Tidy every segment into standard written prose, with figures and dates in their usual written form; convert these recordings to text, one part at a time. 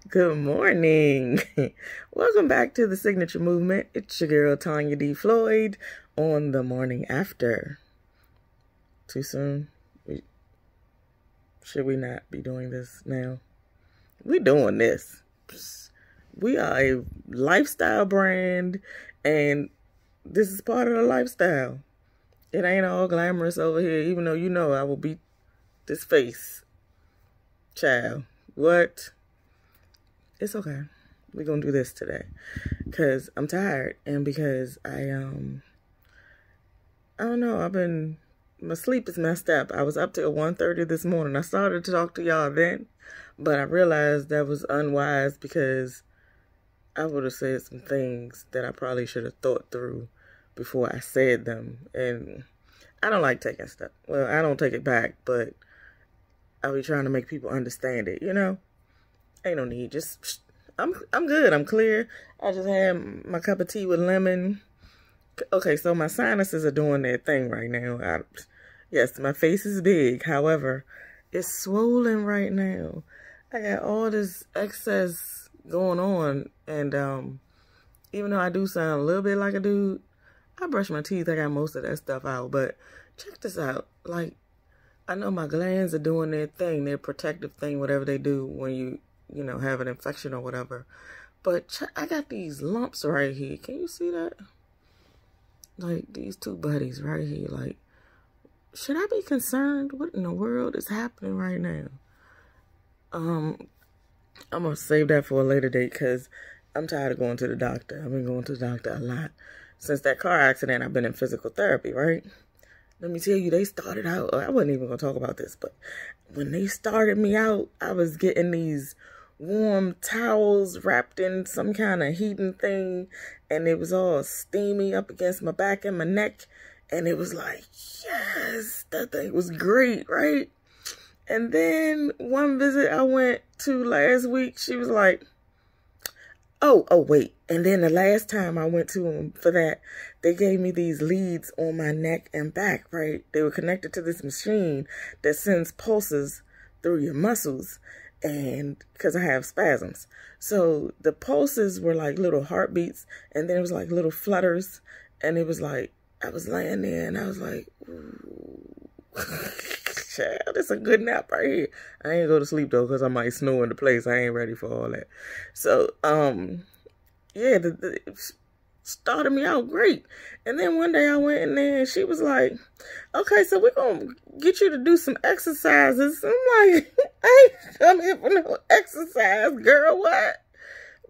Good morning. Welcome back to the Signature Movement. It's your girl Tanya D. Floyd on the morning after. Too soon? Should we not be doing this now? We doing this. We are a lifestyle brand, and this is part of the lifestyle. It ain't all glamorous over here, even though you know I will beat this face. Child. What? It's okay. We're going to do this today because I'm tired and because I don't know, my sleep is messed up. I was up till 1:30 this morning. I started to talk to y'all then, but I realized that was unwise because I would have said some things that I probably should have thought through before I said them. And I don't like taking stuff. Well, I don't take it back, but I'll be trying to make people understand it, you know? Ain't no need. Just, I'm good. I'm clear. I just had my cup of tea with lemon. Okay, so my sinuses are doing their thing right now. Yes, my face is big. However, it's swollen right now. I got all this excess going on. And even though I do sound a little bit like a dude, I brush my teeth. I got most of that stuff out. But check this out. Like, I know my glands are doing their thing, their protective thing, whatever they do when you know, have an infection or whatever. But I got these lumps right here. Can you see that? Like, these two buddies right here. Like, should I be concerned? What in the world is happening right now? I'm going to save that for a later date because I'm tired of going to the doctor. I've been going to the doctor a lot. Since that car accident, I've been in physical therapy, right? Let me tell you, they started out, I wasn't even going to talk about this, but when they started me out, I was getting these warm towels wrapped in some kind of heating thing, and it was all steamy up against my back and my neck, and it was like, yes, that thing was great, right? And then one visit I went to last week, she was like, oh, wait. And then the last time I went to them for that, they gave me these leads on my neck and back, right? They were connected to this machine that sends pulses through your muscles, and because I have spasms. So the pulses were like little heartbeats, and then it was like little flutters, and it was like, I was laying there, and I was like, ooh. Child, it's a good nap right here. I ain't go to sleep though, because I might snore in the place. I ain't ready for all that. So, yeah, it started me out great. And then one day I went in there and she was like, okay, so we're going to get you to do some exercises. I'm like, I ain't come here for no exercise, girl, what?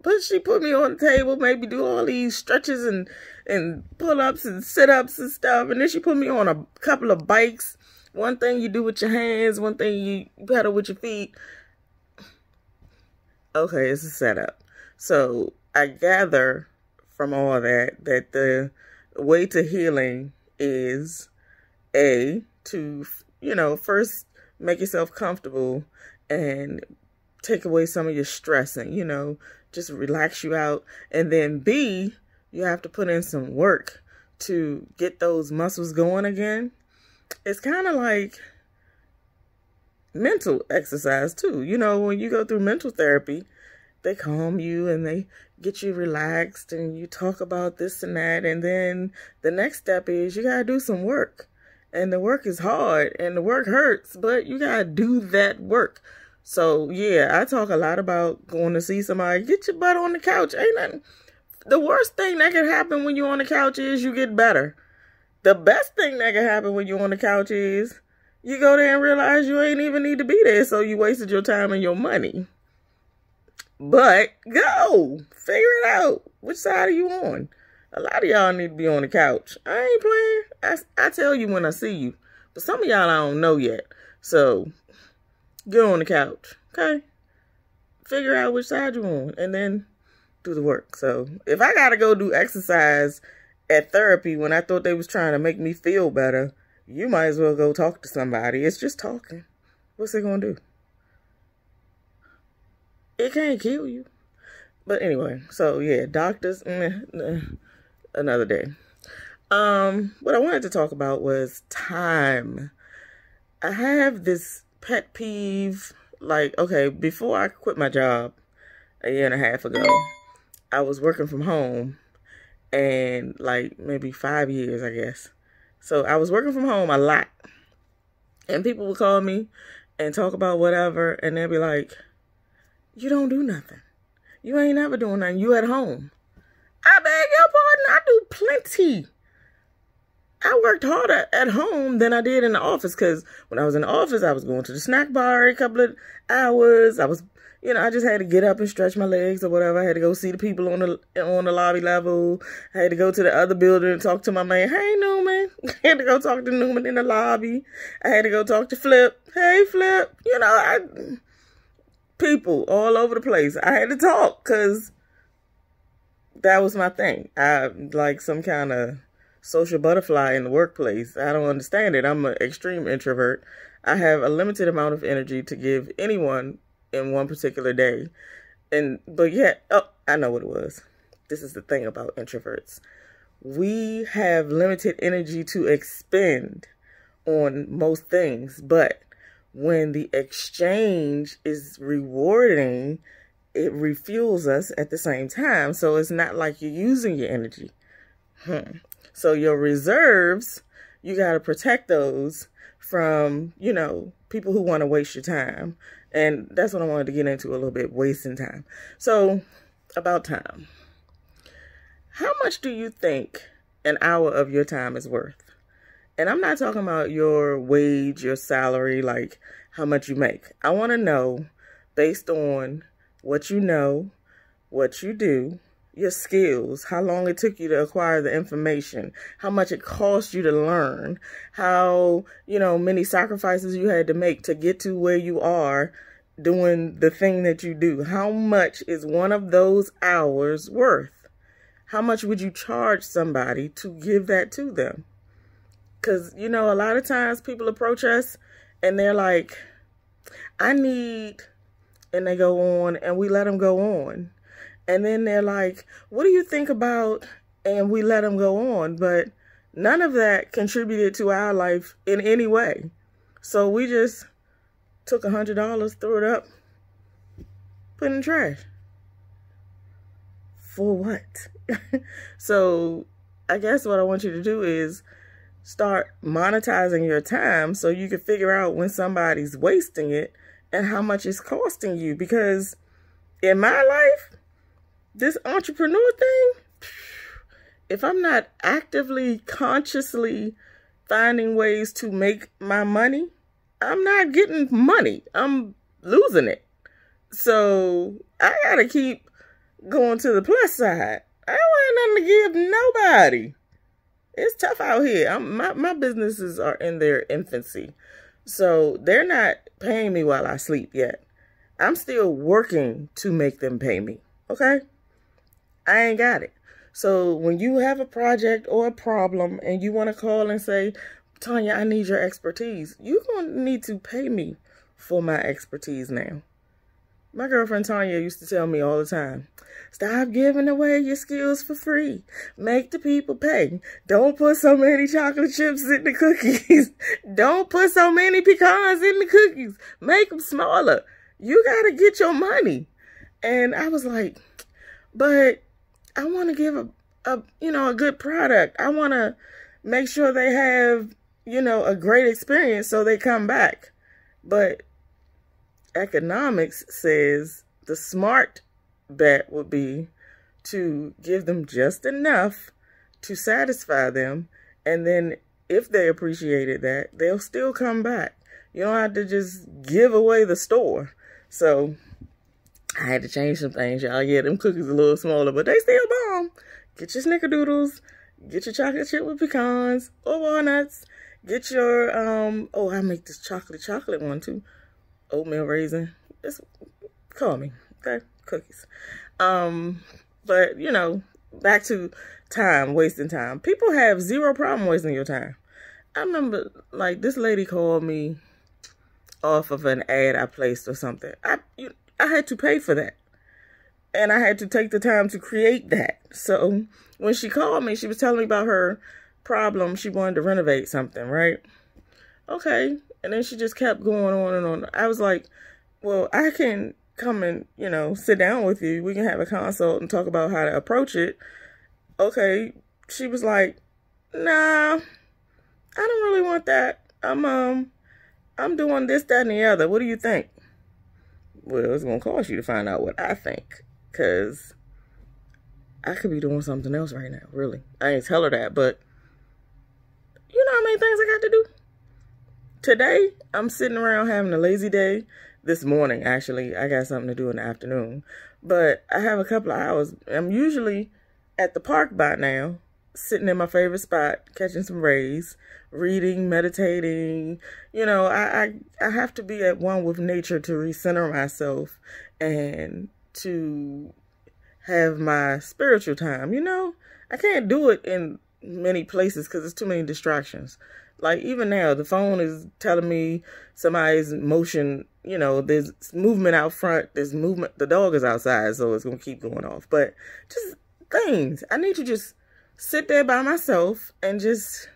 But she put me on the table, made me do all these stretches and pull-ups and sit-ups and stuff. And then she put me on a couple of bikes. One thing you do with your hands, one thing you pedal with your feet. Okay, it's a setup. So I gather from all that the way to healing is to, you know, first make yourself comfortable and take away some of your stress and, you know, just relax you out. And then B, you have to put in some work to get those muscles going again. It's kind of like mental exercise too. You know, when you go through mental therapy, they calm you and they get you relaxed and you talk about this and that. And then the next step is you got to do some work. And the work is hard and the work hurts, but you got to do that work. So, yeah, I talk a lot about going to see somebody. Get your butt on the couch. Ain't nothing. The worst thing that can happen when you're on the couch is you get better. The best thing that can happen when you're on the couch is you go there and realize you ain't even need to be there, so you wasted your time and your money. But go. Figure it out. Which side are you on? A lot of y'all need to be on the couch. I ain't playing. I tell you when I see you. But some of y'all I don't know yet. So get on the couch, okay? Figure out which side you're on and then do the work. So if I got to go do exercise at therapy when I thought they was trying to make me feel better, you might as well go talk to somebody. It's just talking. What's it gonna do? It can't kill you. But anyway, so yeah, doctors, another day. What I wanted to talk about was time. I have this pet peeve. Like, okay, before I quit my job, a year and a half ago, I was working from home, and like maybe 5 years, I guess. So I was working from home a lot, and people would call me and talk about whatever, and they'd be like, you don't do nothing. You ain't never doing nothing. You at home. I beg your pardon. I do plenty. I worked harder at home than I did in the office, because when I was in the office, I was going to the snack bar every couple of hours. I was, I just had to get up and stretch my legs or whatever. I had to go see the people on the lobby level. I had to go to the other building and talk to my man. Hey, Newman. I had to go talk to Newman in the lobby. I had to go talk to Flip. Hey, Flip. People all over the place. I had to talk because that was my thing. I'm like some kind of social butterfly in the workplace. I don't understand it. I'm an extreme introvert. I have a limited amount of energy to give anyone in one particular day. But yet, I know what it was. This is the thing about introverts. We have limited energy to expend on most things, but when the exchange is rewarding, it refuels us at the same time. So it's not like you're using your energy. So your reserves, you got to protect those from, people who want to waste your time. And that's what I wanted to get into a little bit, wasting time. So about time. How much do you think an hour of your time is worth? And I'm not talking about your wage, your salary, like how much you make. I want to know, based on what you know, what you do, your skills, how long it took you to acquire the information, how much it cost you to learn, how, many sacrifices you had to make to get to where you are doing the thing that you do. How much is one of those hours worth? How much would you charge somebody to give that to them? Because, a lot of times people approach us and they're like, I need, and they go on, and we let them go on. And then they're like, what do you think about, and we let them go on. But none of that contributed to our life in any way. So we just took $100, threw it up, put it in the trash. For what? So I guess what I want you to do is start monetizing your time so you can figure out when somebody's wasting it and how much it's costing you. Because in my life, this entrepreneur thing, if I'm not actively, consciously finding ways to make my money, I'm not getting money. I'm losing it. So I gotta keep going to the plus side. I don't want nothing to give nobody. It's tough out here. My businesses are in their infancy. So they're not paying me while I sleep yet. I'm still working to make them pay me. Okay? I ain't got it. So when you have a project or a problem and you want to call and say, Tanya, I need your expertise, you're going to need to pay me for my expertise now. My girlfriend Tanya used to tell me all the time, stop giving away your skills for free. Make the people pay. Don't put so many chocolate chips in the cookies. Don't put so many pecans in the cookies. Make them smaller. You got to get your money. And I was like, but I want to give a good product. I want to make sure they have, a great experience so they come back. But economics says the smart bet would be to give them just enough to satisfy them. And then if they appreciated that, they'll still come back. You don't have to just give away the store. So I had to change some things, y'all. Yeah, them cookies a little smaller, but they still bomb. Get your snickerdoodles. Get your chocolate chip with pecans or walnuts. Get your, I make this chocolate one too. Oatmeal raisin. Just call me, okay? Cookies. But, back to time, wasting time. People have zero problem wasting your time. I remember, like, this lady called me off of an ad I placed or something. I had to pay for that. And I had to take the time to create that. So when she called me, she was telling me about her problem. She wanted to renovate something, right? Okay. And then she just kept going on and on. I was like, well, I can come and, sit down with you. We can have a consult and talk about how to approach it. Okay. She was like, nah, I don't really want that. I'm doing this, that, and the other. What do you think? Well, it's going to cost you to find out what I think, because I could be doing something else right now, really. I ain't tell her that, but you know how many things I got to do? Today, I'm sitting around having a lazy day. This morning, actually, I got something to do in the afternoon. But I have a couple of hours. I'm usually at the park by now, sitting in my favorite spot, catching some rays, reading, meditating. I have to be at one with nature to recenter myself and to have my spiritual time. I can't do it in many places because there's too many distractions. Like, even now, the phone is telling me somebody's motion, there's movement out front, there's movement, the dog is outside, so it's going to keep going off. But just things. I need to just sit there by myself and just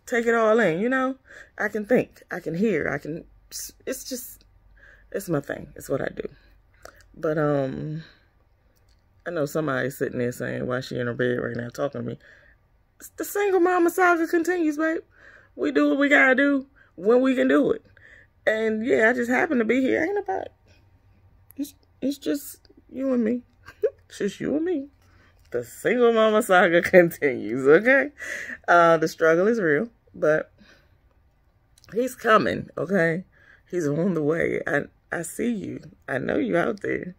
take it all in, I can think, I can hear, it's my thing. It's what I do. But, I know somebody's sitting there saying, why she in her bed right now talking to me? The single mama saga continues, babe. We do what we gotta do when we can do it. And yeah, I just happen to be here. Ain't about it. It's just you and me. It's just you and me. The single mama saga continues, okay? The struggle is real, but he's coming, okay? He's on the way. I see you. I know you out there.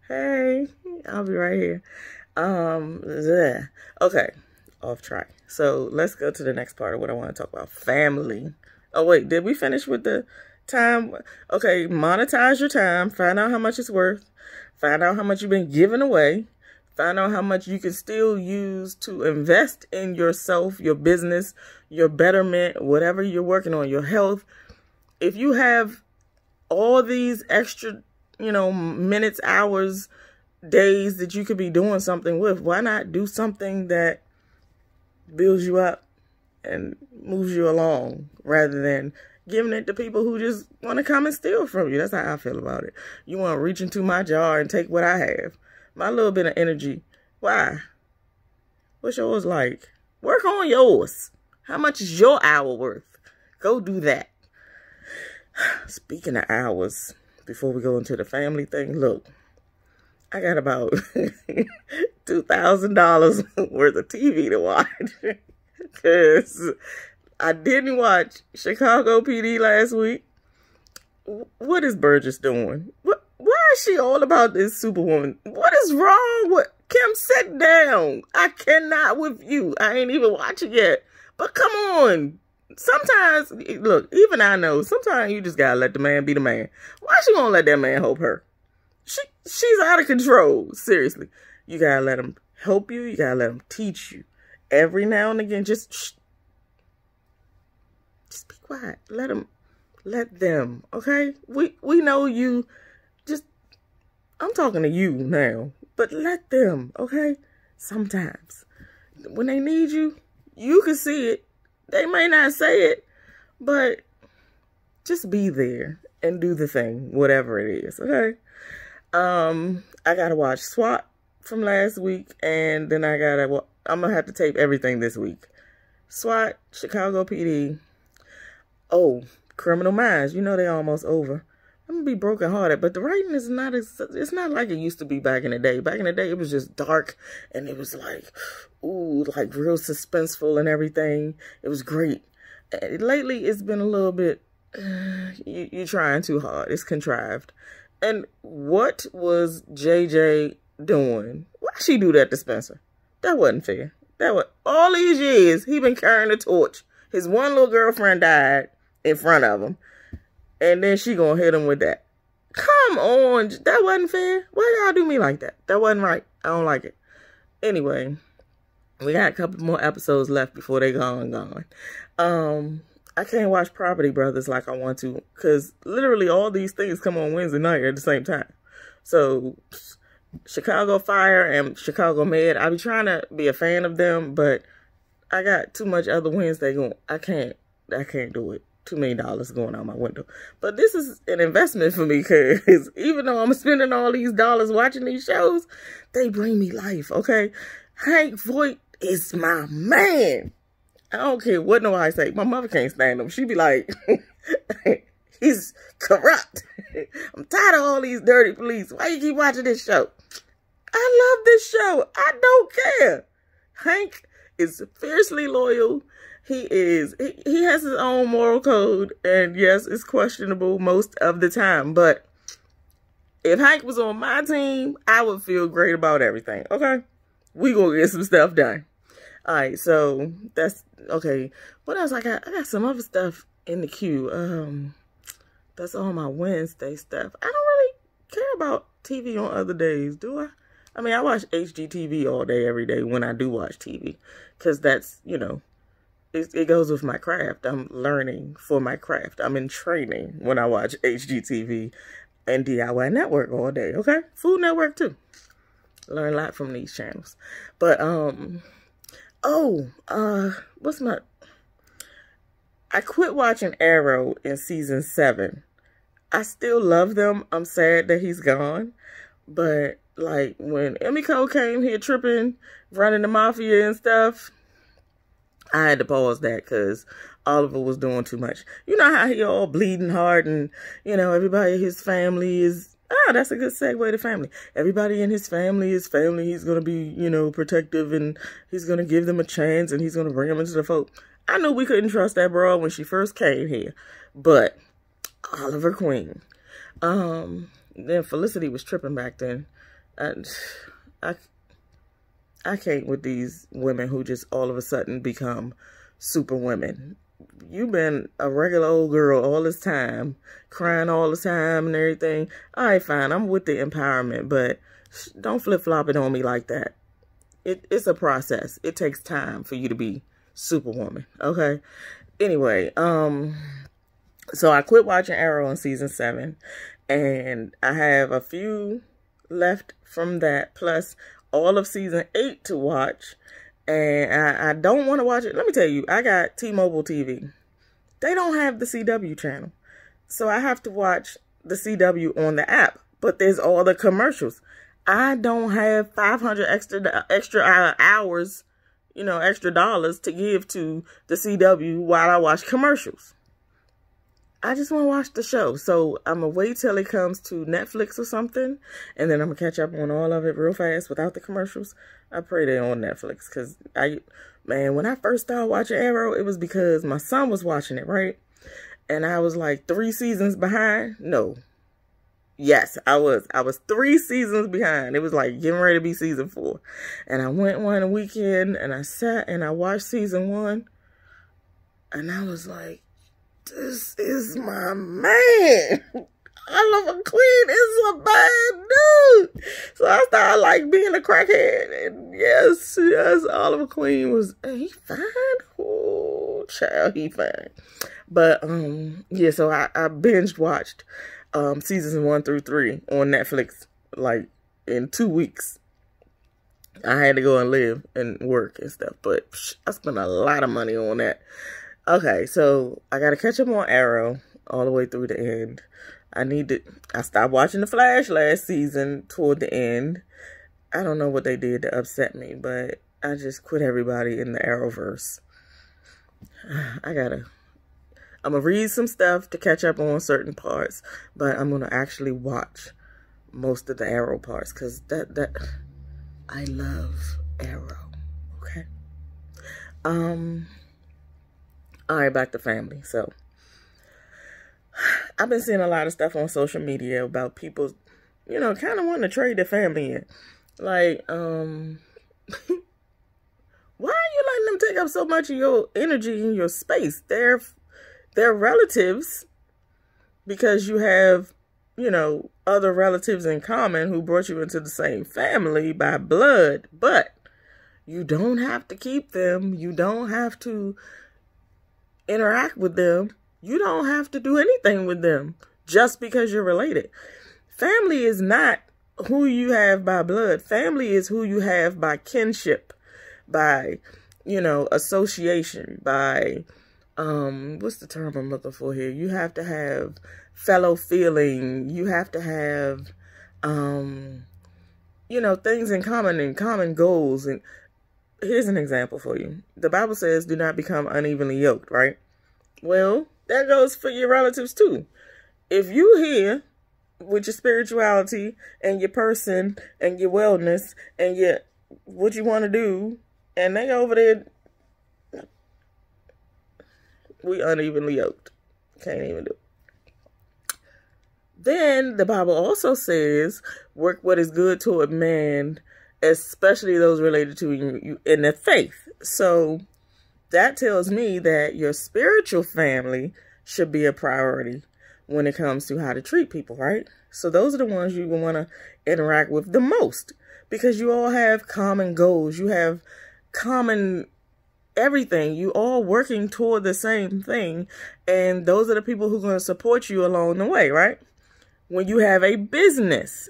Hey, I'll be right here. Okay, off track. So let's go to the next part of what I want to talk about. Family. Oh, wait, did we finish with the time? Okay, monetize your time. Find out how much it's worth. Find out how much you've been giving away. Find out how much you can still use to invest in yourself, your business, your betterment, whatever you're working on, your health. If you have all these extra, minutes, hours, days that you could be doing something with, why not do something that builds you up and moves you along rather than giving it to people who just want to come and steal from you? That's how I feel about it. You want to reach into my jar and take what I have. My little bit of energy. Why? What's yours like? Work on yours. How much is your hour worth? Go do that. Speaking of hours, before we go into the family thing, look, I got about $2,000 worth of TV to watch because I didn't watch Chicago PD last week. What is Burgess doing? Why is she all about this Superwoman? What is wrong with Kim? Sit down. I cannot with you. I ain't even watching yet. But come on. Sometimes, look, even I know, sometimes you just gotta let the man be the man. Why she gonna let that man help her? She's out of control. Seriously. You gotta let him help you. You gotta let him teach you. Every now and again, just be quiet. Let them, okay? We know you. I'm talking to you now, but let them, okay? Sometimes. When they need you, you can see it. They may not say it, but just be there and do the thing, whatever it is, okay? I gotta watch SWAT from last week, and then I'm gonna have to tape everything this week. SWAT, Chicago PD. Oh, Criminal Minds. They almost over. I'm gonna be brokenhearted, but the writing is it's not like it used to be back in the day. Back in the day, it was just dark, and it was like, ooh, like real suspenseful and everything. It was great. Lately, it's been a little bit, you're trying too hard. It's contrived. And what was JJ doing? Why she do that to Spencer? That wasn't fair. All these years, he been carrying the torch. His one little girlfriend died in front of him. And then she gonna hit him with that. Come on. That wasn't fair. Why y'all do me like that? That wasn't right. I don't like it. Anyway, we got a couple more episodes left before they gone. I can't watch Property Brothers like I want to, because literally all these things come on Wednesday night at the same time. So, Chicago Fire and Chicago Med, I be trying to be a fan of them, but I got too much other Wednesday going. I can't do it. $2 million going out my window. But this is an investment for me because even though I'm spending all these dollars watching these shows, they bring me life, okay? Hank Voight is my man. I don't care what nobody say. My mother can't stand him. She be like, he's corrupt. I'm tired of all these dirty police. Why you keep watching this show? I love this show. I don't care. Hank is fiercely loyal. He has his own moral code. And yes, it's questionable most of the time. But if Hank was on my team, I would feel great about everything. Okay? We gonna get some stuff done. All right, so that's okay. What else I got? I got some other stuff in the queue. That's all my Wednesday stuff. I don't really care about TV on other days, do I? I mean, I watch HGTV all day, every day when I do watch TV, because that's, you know, it goes with my craft. I'm learning for my craft. I'm in training when I watch HGTV and DIY Network all day. Okay, Food Network too. Learn a lot from these channels, but I quit watching Arrow in season 7. I still love them. I'm sad that he's gone. But, like, when Emiko came here tripping, running the mafia and stuff, I had to pause that because Oliver was doing too much. You know how he all bleeding hard and, you know, everybody in his family is... Ah, that's a good segue to family. Everybody in his family is family. He's going to be, you know, protective and he's going to give them a chance and he's going to bring them into the fold. I knew we couldn't trust that broad when she first came here. But Oliver Queen. Then Felicity was tripping back then. I can't with these women who just all of a sudden become super women. You've been a regular old girl all this time, crying all the time and everything. All right, fine. I'm with the empowerment, but don't flip-flop it on me like that. It's a process. It takes time for you to be superwoman, okay? Anyway, so I quit watching Arrow in season 7, and I have a few left from that, plus all of season 8 to watch. And I don't want to watch it. Let me tell you, I got T-Mobile TV. They don't have the CW channel. So I have to watch the CW on the app. But there's all the commercials. I don't have 500 extra hours, you know, extra dollars to give to the CW while I watch commercials. I just want to watch the show. So I'm going to wait till it comes to Netflix or something. And then I'm going to catch up on all of it real fast without the commercials. I pray they're on Netflix. Because, man, when I first started watching Arrow, it was because my son was watching it, right? And I was like 3 seasons behind. No. Yes, I was. I was 3 seasons behind. It was like getting ready to be season 4. And I went one weekend and I sat and I watched season 1. And I was like, this is my man. Oliver Queen is a bad dude. So I started like being a crackhead. And yes, Oliver Queen was, he fine? Oh, child, he fine. But, yeah, so I binge watched seasons 1 through 3 on Netflix, like, in 2 weeks. I had to go and live and work and stuff, but I spent a lot of money on that. Okay, so I got to catch up on Arrow all the way through the end. I stopped watching The Flash last season toward the end. I don't know what they did to upset me, but I just quit everybody in the Arrowverse. I'm going to read some stuff to catch up on certain parts, but I'm going to actually watch most of the Arrow parts because I love Arrow, okay? All right, back to family. So, I've been seeing a lot of stuff on social media about people, you know, kind of wanting to trade their family in. Like, why are you letting them take up so much of your energy and your space? They're relatives because you have, you know, other relatives in common who brought you into the same family by blood, but you don't have to keep them. You don't have to interact with them. You don't have to do anything with them just because you're related. Family is not who you have by blood. Family is who you have by kinship, by, you know, association, by what's the term I'm looking for here? You have to have fellow feeling. You have to have, you know, things in common and common goals. And here's an example for you. The Bible says, do not become unevenly yoked, right? Well, that goes for your relatives too. If you here with your spirituality and your person and your wellness and your what you want to do, and they over there, we unevenly yoked. Can't even do it. Then the Bible also says, work what is good toward man, especially those related to you in the faith. So that tells me that your spiritual family should be a priority when it comes to how to treat people, right? So those are the ones you want to interact with the most, because you all have common goals. You have common everything. You all working toward the same thing. And those are the people who are going to support you along the way, right? When you have a business,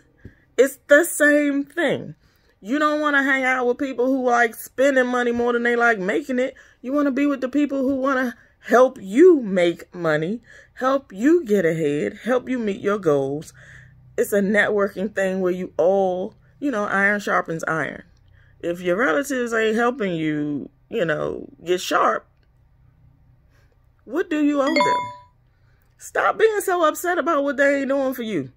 it's the same thing. You don't want to hang out with people who like spending money more than they like making it. You want to be with the people who want to help you make money, help you get ahead, help you meet your goals. It's a networking thing where you all, you know, iron sharpens iron. If your relatives ain't helping you, you know, get sharp, what do you owe them? Stop being so upset about what they ain't doing for you.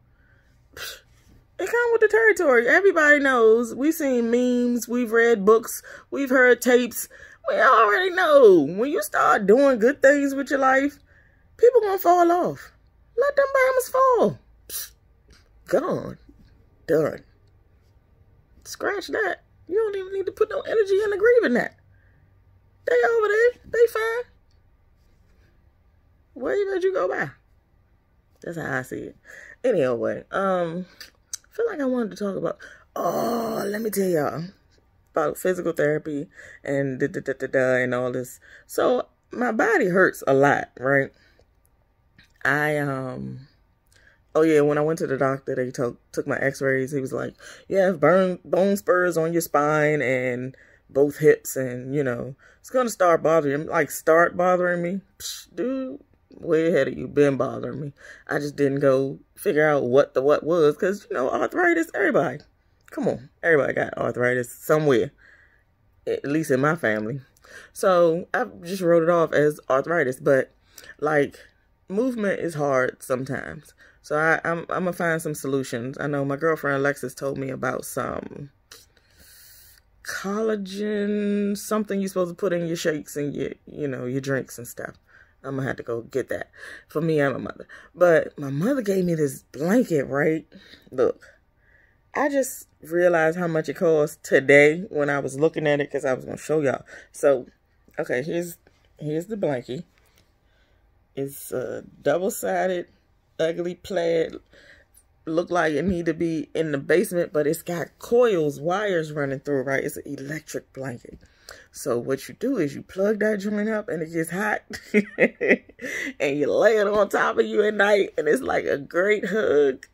It comes with the territory. Everybody knows. We've seen memes. We've read books. We've heard tapes. We already know. When you start doing good things with your life, people gonna fall off. Let them bombs fall. Gone. Done. Scratch that. You don't even need to put no energy into grieving that. They over there. They fine. Where did you go by? That's how I see it. Anyway, I feel like I wanted to talk about, let me tell y'all about physical therapy and and all this. So my body hurts a lot, right? Oh yeah, when I went to the doctor, they took my x-rays. He was like, you have bone spurs on your spine and both hips, and you know, it's gonna start bothering me. Psh, dude, way ahead of you, been bothering me. I just didn't go figure out what was, because, you know, arthritis, everybody got arthritis somewhere, at least in my family. So I just wrote it off as arthritis, but like, movement is hard sometimes. So I'm gonna find some solutions. I know my girlfriend Alexis told me about some collagen, something you're supposed to put in your shakes and your drinks and stuff. I'm gonna have to go get that. For me, I'm a mother. But my mother gave me this blanket, right? Look, I just realized how much it cost today when I was looking at it, because I was gonna show y'all. So, okay, here's the blanket. It's a double-sided, ugly plaid. Look like it need to be in the basement, but it's got coils, wires running through, right? It's an electric blanket. So what you do is you plug that joint up and it gets hot and you lay it on top of you at night, and it's like a great hug.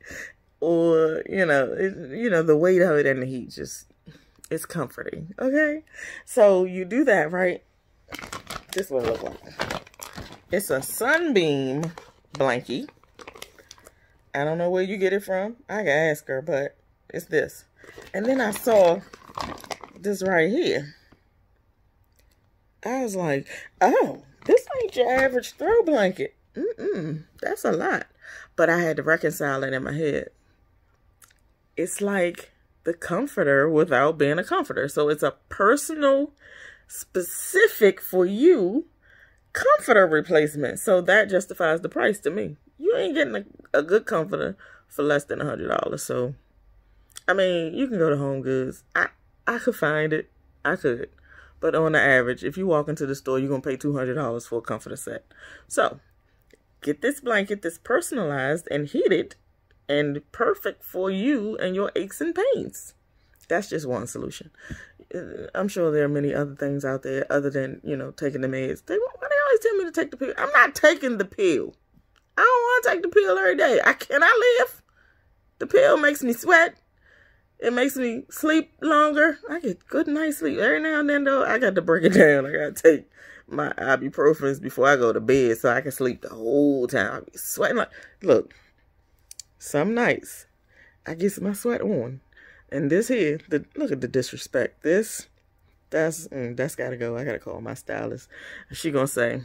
Or, the weight of it and the heat, it's comforting. Okay. So you do that, right? This is what it looks like. It's a Sunbeam blankie. I don't know where you get it from. I can ask her, but it's this. And then I saw this right here. I was like, oh, this ain't your average throw blanket. That's a lot. But I had to reconcile it in my head. It's like the comforter without being a comforter. So it's a personal, specific for you comforter replacement. So that justifies the price to me. You ain't getting a good comforter for less than $100. So, I mean, you can go to Home Goods. I could find it. I could. But on the average, if you walk into the store, you're going to pay $200 for a comforter set. So, get this blanket that's personalized and heated and perfect for you and your aches and pains. That's just one solution. I'm sure there are many other things out there other than, taking the meds. They always tell me to take the pill. I'm not taking the pill. I don't want to take the pill every day. Can I live? The pill makes me sweat. It makes me sleep longer. I get good night's sleep. Every now and then, though, I got to break it down. I got to take my ibuprofens before I go to bed so I can sleep the whole time. I be sweating like, look, some nights I get my sweat on. And this here, look at the disrespect. That's gotta go. I gotta call my stylist. She gonna say,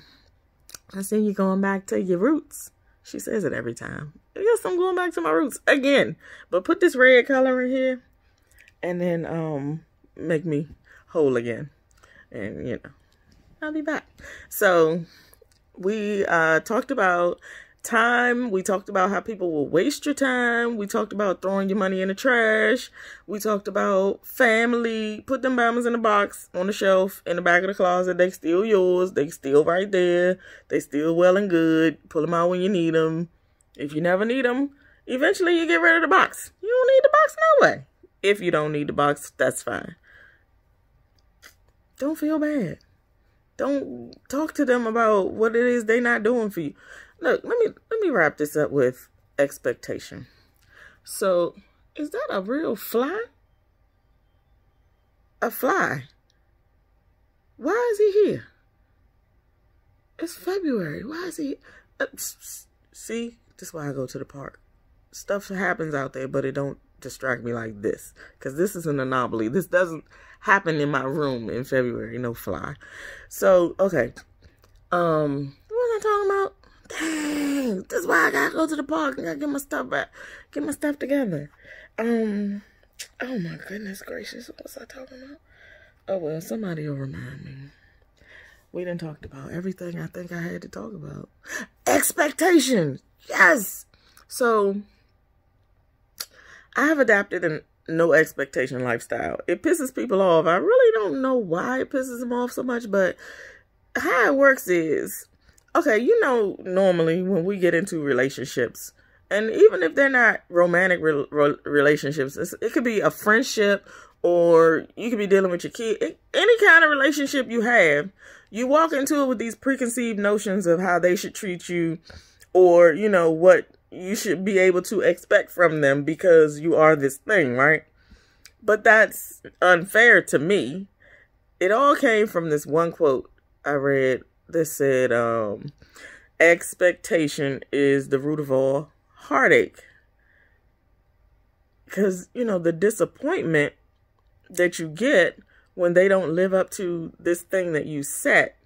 I see you going back to your roots. She says it every time. Yes, I'm going back to my roots again. But put this red color in here and then make me whole again. And, you know, I'll be back. So we talked about time. We talked about how people will waste your time. We talked about throwing your money in the trash. We talked about family. Put them diamonds in the box on the shelf in the back of the closet. They still yours. They still right there. They still well and good. Pull them out when you need them. If you never need them, eventually you get rid of the box. You don't need the box no way. If you don't need the box, that's fine. Don't feel bad. Don't talk to them about what it is they're not doing for you. Look, let me wrap this up with expectation. So, is that a real fly? A fly? Why is he here? It's February. Why is he? See, this is why I go to the park. Stuff happens out there, but it don't distract me like this. Because this is an anomaly. This doesn't happen in my room in February. No fly. So, okay. What was I talking about? Dang, this is why I gotta go to the park and gotta get my stuff back. Get my stuff together. Oh my goodness gracious. What was I talking about? Oh well, somebody will remind me. We done talked about everything I think I had to talk about. Expectations. Yes. So I have adapted a no expectation lifestyle. It pisses people off. I really don't know why it pisses them off so much, but how it works is, okay, you know, normally when we get into relationships, and even if they're not romantic relationships, it could be a friendship, or you could be dealing with your kid. Any kind of relationship you have, you walk into it with these preconceived notions of how they should treat you, or, you know, what you should be able to expect from them because you are this thing, right? But that's unfair to me. It all came from this one quote I read that said, expectation is the root of all heartache. Because, you know, the disappointment that you get when they don't live up to this thing that you set,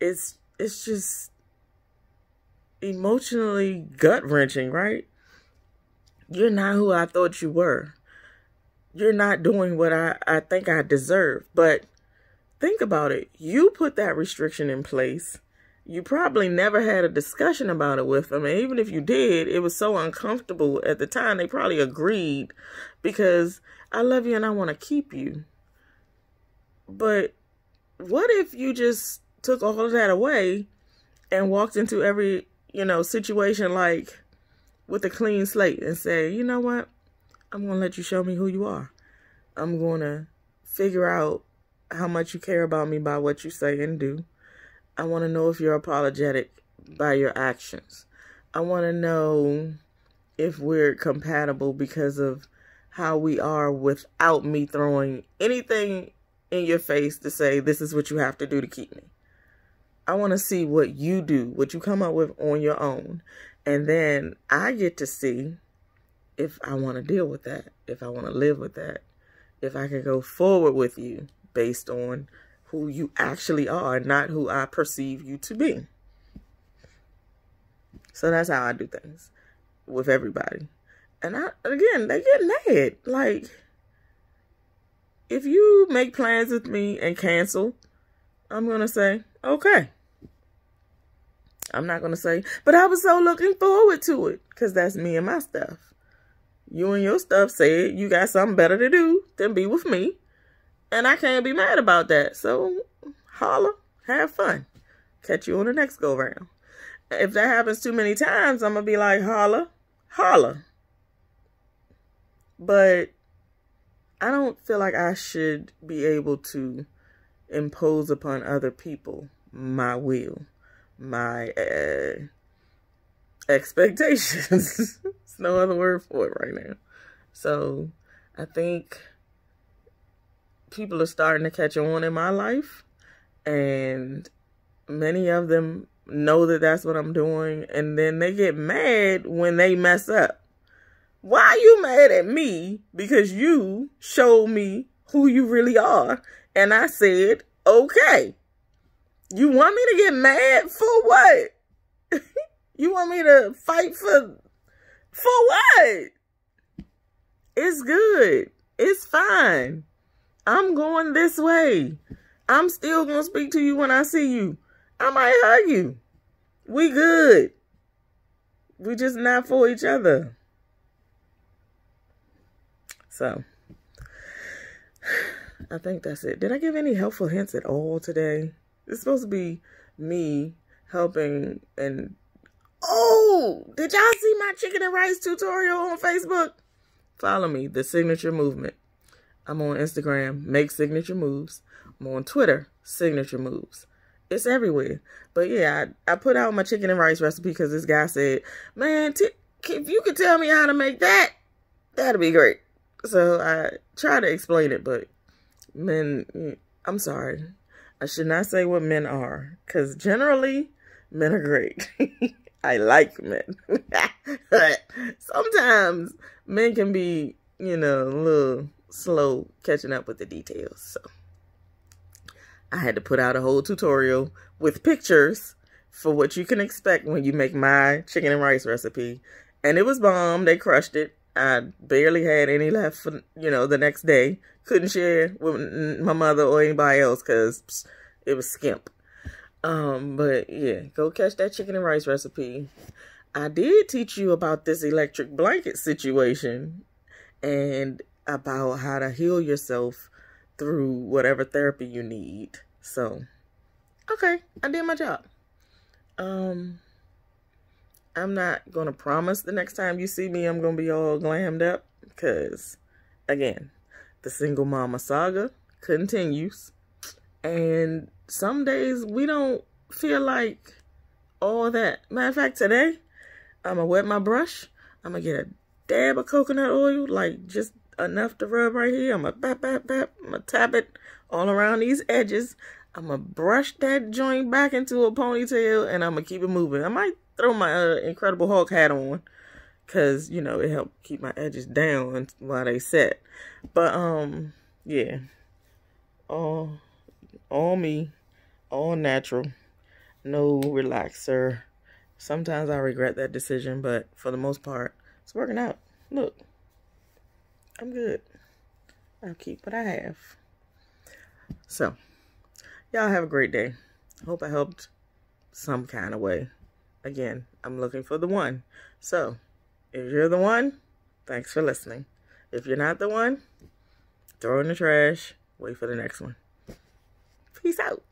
it's just emotionally gut-wrenching, right? You're not who I thought you were. You're not doing what I think I deserve. But think about it. You put that restriction in place. You probably never had a discussion about it with them. And even if you did, it was so uncomfortable at the time. They probably agreed because I love you and I want to keep you. But what if you just took all of that away and walked into every, you know, situation like with a clean slate and say, you know what? I'm going to let you show me who you are. I'm going to figure out how much you care about me by what you say and do. I want to know if you're apologetic by your actions. I want to know if we're compatible because of how we are without me throwing anything in your face to say, this is what you have to do to keep me. I want to see what you do, what you come up with on your own. And then I get to see if I want to deal with that, if I want to live with that, if I can go forward with you based on who you actually are, not who I perceive you to be. So that's how I do things with everybody. And again, they get mad. Like, if you make plans with me and cancel, I'm going to say, okay. I'm not going to say, but I was so looking forward to it, because that's me and my stuff. You and your stuff said you got something better to do than be with me. And I can't be mad about that. So, holla, have fun. Catch you on the next go round. If that happens too many times, I'm going to be like, holla, holla. But I don't feel like I should be able to impose upon other people my will, my expectations. There's no other word for it right now. So I think people are starting to catch on in my life, and Many of them know that that's what I'm doing, and then they get mad when they mess up. Why are you mad at me? Because you showed me who you really are, and I said, okay. You want me to get mad for what? You want me to fight for what? It's good. It's fine. I'm going this way. I'm still going to speak to you when I see you. I might hug you. We good. We just not for each other. So, I think that's it. Did I give any helpful hints at all today? It's supposed to be me helping and... Oh! Did y'all see my chicken and rice tutorial on Facebook? Follow me, The Signature Movement. I'm on Instagram, Make Signature Moves. I'm on Twitter, Signature Moves. It's everywhere. But yeah, I put out my chicken and rice recipe because this guy said, man, if you could tell me how to make that, that'd be great. So I try to explain it, but men, I'm sorry. I should not say what men are, because generally, men are great. I like men. But sometimes men can be, you know, a little slow catching up with the details. So I had to put out a whole tutorial with pictures for what you can expect when you make my chicken and rice recipe. And it was bomb. They crushed it. I barely had any left for, you know, the next day. Couldn't share with my mother or anybody else because it was skimp. But yeah, go catch that chicken and rice recipe. I did teach you about this electric blanket situation and about how to heal yourself through whatever therapy you need. So, okay, I did my job. I'm not going to promise the next time you see me I'm going to be all glammed up because, again, the single mama saga continues. And some days we don't feel like all that. Matter of fact, today, I'm going to wet my brush. I'm going to get a dab of coconut oil, like just enough to rub right here. I'm going to bap, bap, bap. I'm going to tap it all around these edges. I'm going to brush that joint back into a ponytail, and I'm going to keep it moving. I might throw my Incredible Hulk hat on, because, you know, it helps keep my edges down while they set. But, yeah. All me. All natural. No relaxer. Sometimes I regret that decision, but for the most part, it's working out. Look. I'm good. I'll keep what I have. So, y'all have a great day. Hope I helped some kind of way. Again, I'm looking for the one. So, if you're the one, thanks for listening. If you're not the one, throw in the trash. Wait for the next one. Peace out.